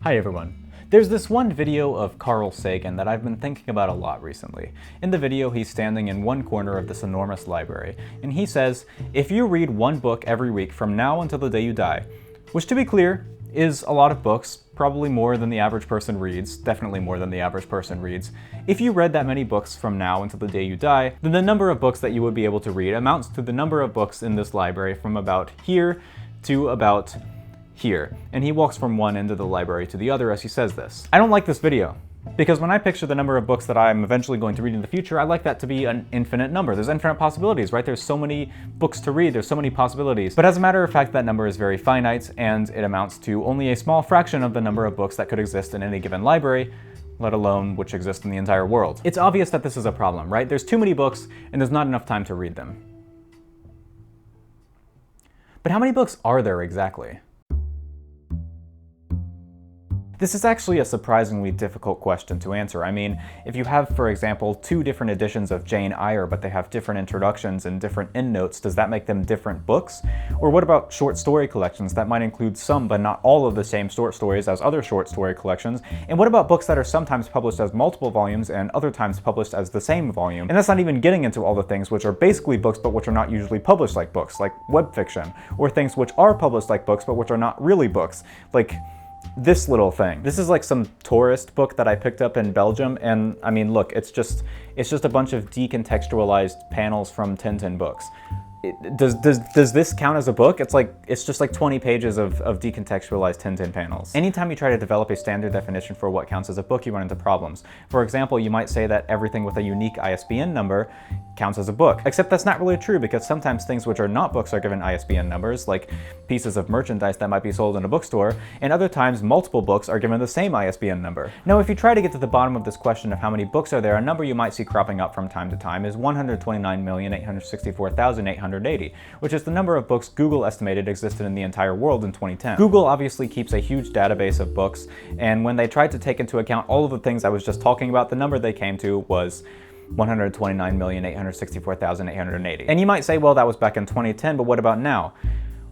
Hi everyone. There's this one video of Carl Sagan that I've been thinking about a lot recently. In the video, he's standing in one corner of this enormous library, and he says, if you read one book every week from now until the day you die, which to be clear, is a lot of books, probably more than the average person reads, definitely more than the average person reads. If you read that many books from now until the day you die, then the number of books that you would be able to read amounts to the number of books in this library from about here to about here. And he walks from one end of the library to the other as he says this. I don't like this video, because when I picture the number of books that I'm eventually going to read in the future, I like that to be an infinite number. There's infinite possibilities, right? There's so many books to read, there's so many possibilities. But as a matter of fact, that number is very finite, and it amounts to only a small fraction of the number of books that could exist in any given library, let alone which exist in the entire world. It's obvious that this is a problem, right? There's too many books, and there's not enough time to read them. But how many books are there exactly? This is actually a surprisingly difficult question to answer. I mean, if you have, for example, two different editions of Jane Eyre, but they have different introductions and different endnotes, does that make them different books? Or what about short story collections that might include some but not all of the same short stories as other short story collections? And what about books that are sometimes published as multiple volumes and other times published as the same volume? And that's not even getting into all the things which are basically books but which are not usually published like books, like web fiction, or things which are published like books but which are not really books, like this little thing. This is like some tourist book that I picked up in Belgium, and I mean, look, it's just a bunch of decontextualized panels from Tintin books. Does this count as a book? It's just like 20 pages of decontextualized Tintin panels. Anytime you try to develop a standard definition for what counts as a book, you run into problems. For example, you might say that everything with a unique ISBN number counts as a book. Except that's not really true, because sometimes things which are not books are given ISBN numbers, like pieces of merchandise that might be sold in a bookstore, and other times multiple books are given the same ISBN number. Now, if you try to get to the bottom of this question of how many books are there, a number you might see cropping up from time to time is 129,864,880, which is the number of books Google estimated existed in the entire world in 2010. Google obviously keeps a huge database of books, and when they tried to take into account all of the things I was just talking about, the number they came to was 129,864,880. And you might say, well, that was back in 2010, but what about now?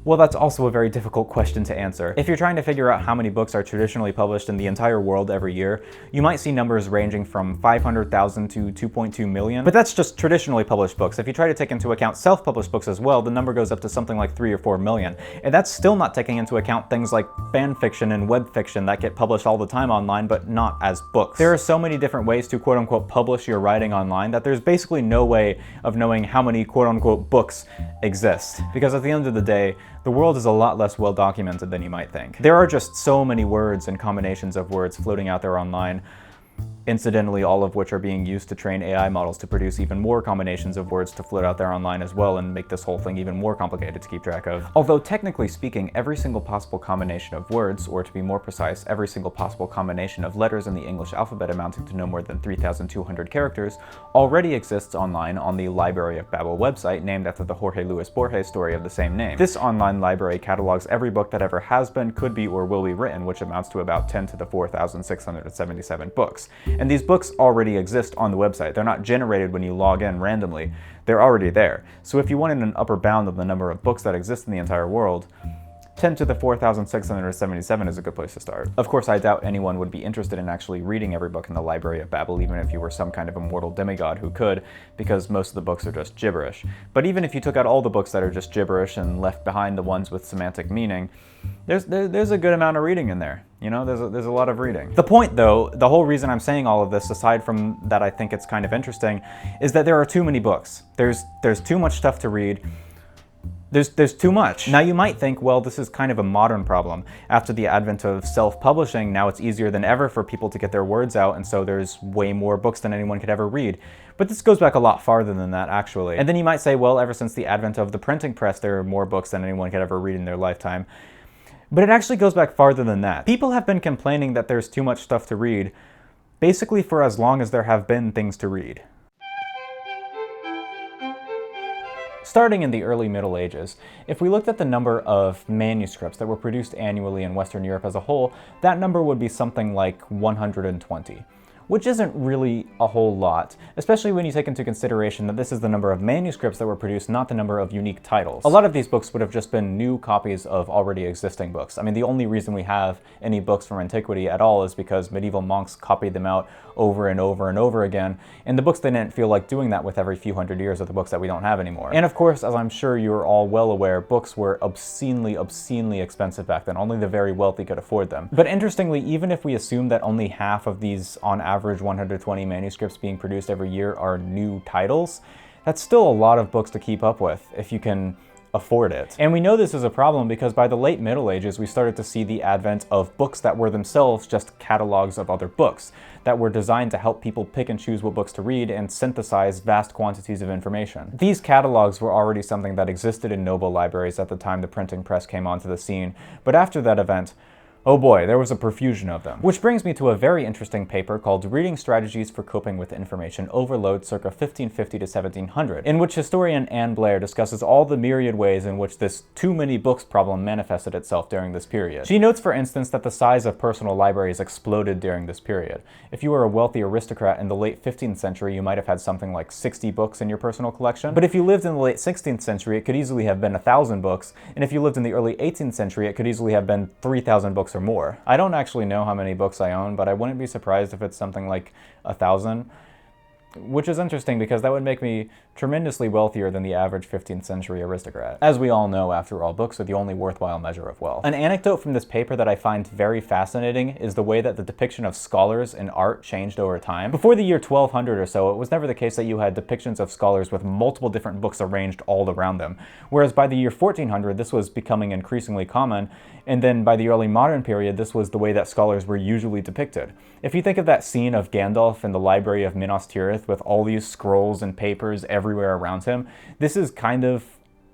Well, that's also a very difficult question to answer. If you're trying to figure out how many books are traditionally published in the entire world every year, you might see numbers ranging from 500,000 to 2.2 million. But that's just traditionally published books. If you try to take into account self-published books as well, the number goes up to something like 3 or 4 million. And that's still not taking into account things like fan fiction and web fiction that get published all the time online, but not as books. There are so many different ways to quote-unquote publish your writing online that there's basically no way of knowing how many quote-unquote books exist. Because at the end of the day, the world is a lot less well documented than you might think. There are just so many words and combinations of words floating out there online, incidentally all of which are being used to train AI models to produce even more combinations of words to float out there online as well and make this whole thing even more complicated to keep track of. Although technically speaking, every single possible combination of words, or to be more precise, every single possible combination of letters in the English alphabet amounting to no more than 3,200 characters, already exists online on the Library of Babel website, named after the Jorge Luis Borges story of the same name. This online library catalogs every book that ever has been, could be, or will be written, which amounts to about 10 to the 4,677 books. And these books already exist on the website. They're not generated when you log in randomly. They're already there. So if you wanted an upper bound of the number of books that exist in the entire world, 10 to the 4,677 is a good place to start. Of course, I doubt anyone would be interested in actually reading every book in the Library of Babel, even if you were some kind of immortal demigod who could, because most of the books are just gibberish. But even if you took out all the books that are just gibberish and left behind the ones with semantic meaning, there's a good amount of reading in there. You know, there's a lot of reading. The point, though, the whole reason I'm saying all of this, aside from that I think it's kind of interesting, is that there are too many books. There's too much stuff to read. There's too much. Now you might think, well, this is kind of a modern problem. After the advent of self-publishing, now it's easier than ever for people to get their words out, and so there's way more books than anyone could ever read. But this goes back a lot farther than that, actually. And then you might say, well, ever since the advent of the printing press, there are more books than anyone could ever read in their lifetime. But it actually goes back farther than that. People have been complaining that there's too much stuff to read, basically for as long as there have been things to read. Starting in the early Middle Ages, if we looked at the number of manuscripts that were produced annually in Western Europe as a whole, that number would be something like 120. which isn't really a whole lot, especially when you take into consideration that this is the number of manuscripts that were produced, not the number of unique titles. A lot of these books would have just been new copies of already existing books. I mean, the only reason we have any books from antiquity at all is because medieval monks copied them out over and over and over again, and the books they didn't feel like doing that with every few hundred years of the books that we don't have anymore. And of course, as I'm sure you're all well aware, books were obscenely expensive back then. Only the very wealthy could afford them. But interestingly, even if we assume that only half of these, on average, 120 manuscripts being produced every year are new titles, that's still a lot of books to keep up with if you can afford it. And we know this is a problem because by the late Middle Ages, we started to see the advent of books that were themselves just catalogs of other books that were designed to help people pick and choose what books to read and synthesize vast quantities of information. These catalogs were already something that existed in noble libraries at the time the printing press came onto the scene, but after that event, oh boy, there was a profusion of them. Which brings me to a very interesting paper called Reading Strategies for Coping with Information Overload circa 1550 to 1700, in which historian Anne Blair discusses all the myriad ways in which this too many books problem manifested itself during this period. She notes, for instance, that the size of personal libraries exploded during this period. If you were a wealthy aristocrat in the late 15th century, you might have had something like 60 books in your personal collection. But if you lived in the late 16th century, it could easily have been 1,000 books, and if you lived in the early 18th century, it could easily have been 3,000 books or more. I don't actually know how many books I own, but I wouldn't be surprised if it's something like 1,000, which is interesting because that would make me tremendously wealthier than the average 15th century aristocrat. As we all know, after all, books are the only worthwhile measure of wealth. An anecdote from this paper that I find very fascinating is the way that the depiction of scholars in art changed over time. Before the year 1200 or so, it was never the case that you had depictions of scholars with multiple different books arranged all around them, whereas by the year 1400, this was becoming increasingly common, and then by the early modern period, this was the way that scholars were usually depicted. If you think of that scene of Gandalf in the library of Minas Tirith with all these scrolls and papers everywhere around him, this is kind of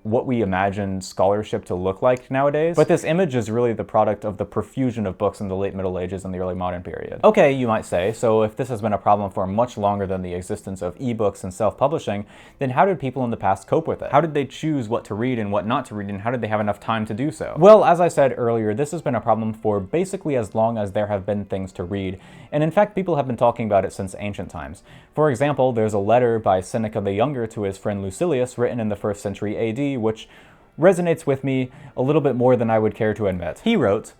what we imagine scholarship to look like nowadays. But this image is really the product of the profusion of books in the late Middle Ages and the early modern period. Okay, you might say, so if this has been a problem for much longer than the existence of ebooks and self-publishing, then how did people in the past cope with it? How did they choose what to read and what not to read, and how did they have enough time to do so? Well, as I said earlier, this has been a problem for basically as long as there have been things to read, and in fact, people have been talking about it since ancient times. For example, there's a letter by Seneca the Younger to his friend Lucilius written in the 1st century AD, which resonates with me a little bit more than I would care to admit. He wrote,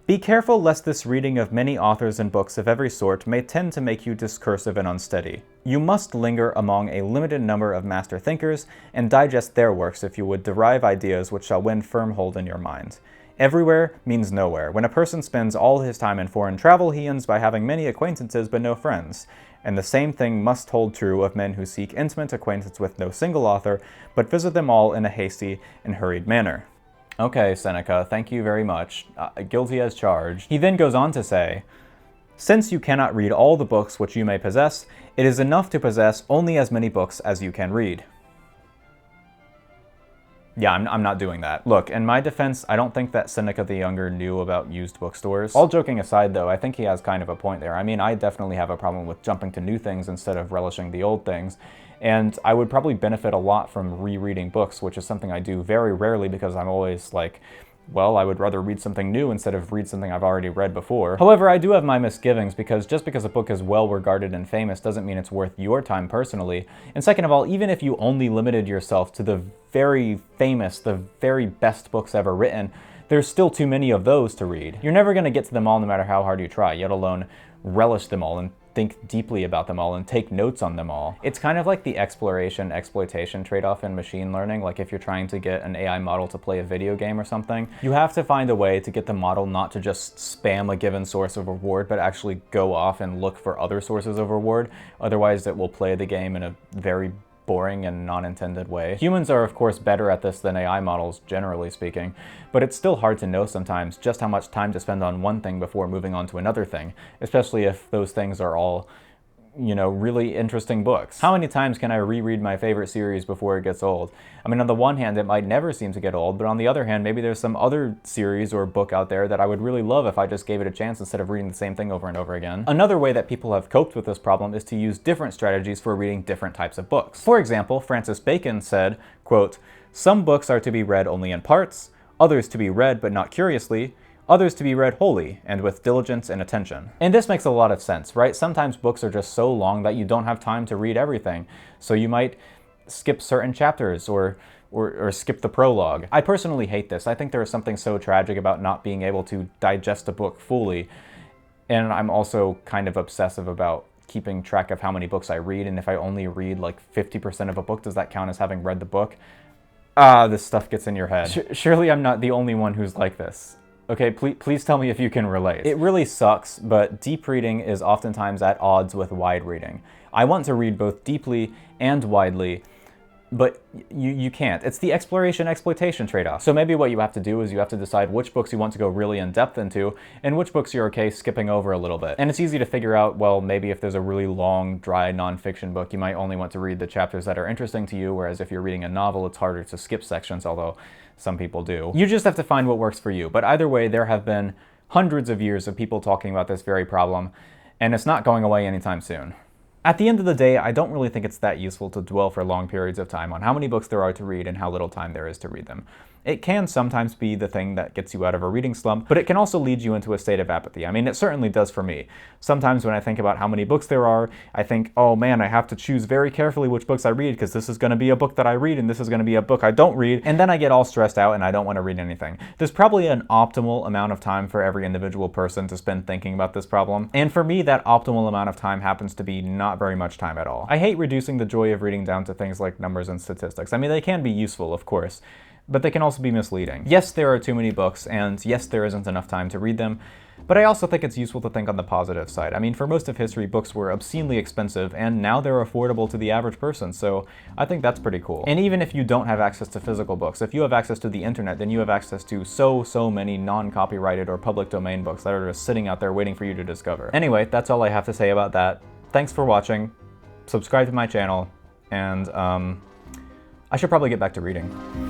"Be careful lest this reading of many authors and books of every sort may tend to make you discursive and unsteady. You must linger among a limited number of master thinkers and digest their works if you would derive ideas which shall win firm hold in your mind. Everywhere means nowhere. When a person spends all his time in foreign travel, he ends by having many acquaintances but no friends. And the same thing must hold true of men who seek intimate acquaintance with no single author, but visit them all in a hasty and hurried manner." Okay, Seneca, thank you very much. Guilty as charged. He then goes on to say, "Since you cannot read all the books which you may possess, it is enough to possess only as many books as you can read." Yeah, I'm not doing that. Look, in my defense, I don't think that Seneca the Younger knew about used bookstores. All joking aside though, I think he has kind of a point there. I mean, I definitely have a problem with jumping to new things instead of relishing the old things. And I would probably benefit a lot from rereading books, which is something I do very rarely because I'm always like, well, I would rather read something new instead of read something I've already read before. However, I do have my misgivings because just because a book is well regarded and famous doesn't mean it's worth your time personally. And second of all, even if you only limited yourself to the very famous, the very best books ever written, there's still too many of those to read. You're never going to get to them all no matter how hard you try, yet alone relish them all and think deeply about them all and take notes on them all. It's kind of like the exploration-exploitation trade-off in machine learning. Like if you're trying to get an AI model to play a video game or something, you have to find a way to get the model not to just spam a given source of reward, but actually go off and look for other sources of reward. Otherwise, it will play the game in a very boring and non-intended way. Humans are of course better at this than AI models, generally speaking, but it's still hard to know sometimes just how much time to spend on one thing before moving on to another thing, especially if those things are all, you know, really interesting books. How many times can I reread my favorite series before it gets old? I mean, on the one hand, it might never seem to get old, but on the other hand, maybe there's some other series or book out there that I would really love if I just gave it a chance instead of reading the same thing over and over again. Another way that people have coped with this problem is to use different strategies for reading different types of books. For example, Francis Bacon said, quote, "Some books are to be read only in parts, others to be read but not curiously, others to be read wholly and with diligence and attention. And this makes a lot of sense, right? Sometimes books are just so long that you don't have time to read everything, so you might skip certain chapters or skip the prologue. I personally hate this. I think there is something so tragic about not being able to digest a book fully, and I'm also kind of obsessive about keeping track of how many books I read, and if I only read like 50% of a book, does that count as having read the book? This stuff gets in your head. Surely I'm not the only one who's like this. Okay, please tell me if you can relate. It really sucks, but deep reading is oftentimes at odds with wide reading. I want to read both deeply and widely, but you can't. It's the exploration-exploitation trade-off. So maybe what you have to do is you have to decide which books you want to go really in-depth into, and which books you're okay skipping over a little bit. And it's easy to figure out, well, maybe if there's a really long, dry nonfiction book, you might only want to read the chapters that are interesting to you, whereas if you're reading a novel, it's harder to skip sections, although some people do. You just have to find what works for you. But either way, there have been hundreds of years of people talking about this very problem, and it's not going away anytime soon. At the end of the day, I don't really think it's that useful to dwell for long periods of time on how many books there are to read and how little time there is to read them. It can sometimes be the thing that gets you out of a reading slump, but it can also lead you into a state of apathy. I mean, it certainly does for me. Sometimes when I think about how many books there are, I think, oh man, I have to choose very carefully which books I read because this is going to be a book that I read and this is going to be a book I don't read, and then I get all stressed out and I don't want to read anything. There's probably an optimal amount of time for every individual person to spend thinking about this problem, and for me, that optimal amount of time happens to be not very much time at all. I hate reducing the joy of reading down to things like numbers and statistics. I mean, they can be useful, of course, but they can also be misleading. Yes, there are too many books, and yes, there isn't enough time to read them, but I also think it's useful to think on the positive side. I mean, for most of history, books were obscenely expensive, and now they're affordable to the average person, so I think that's pretty cool. And even if you don't have access to physical books, if you have access to the internet, then you have access to so many non-copyrighted or public domain books that are just sitting out there waiting for you to discover. Anyway, that's all I have to say about that. Thanks for watching, subscribe to my channel, and I should probably get back to reading.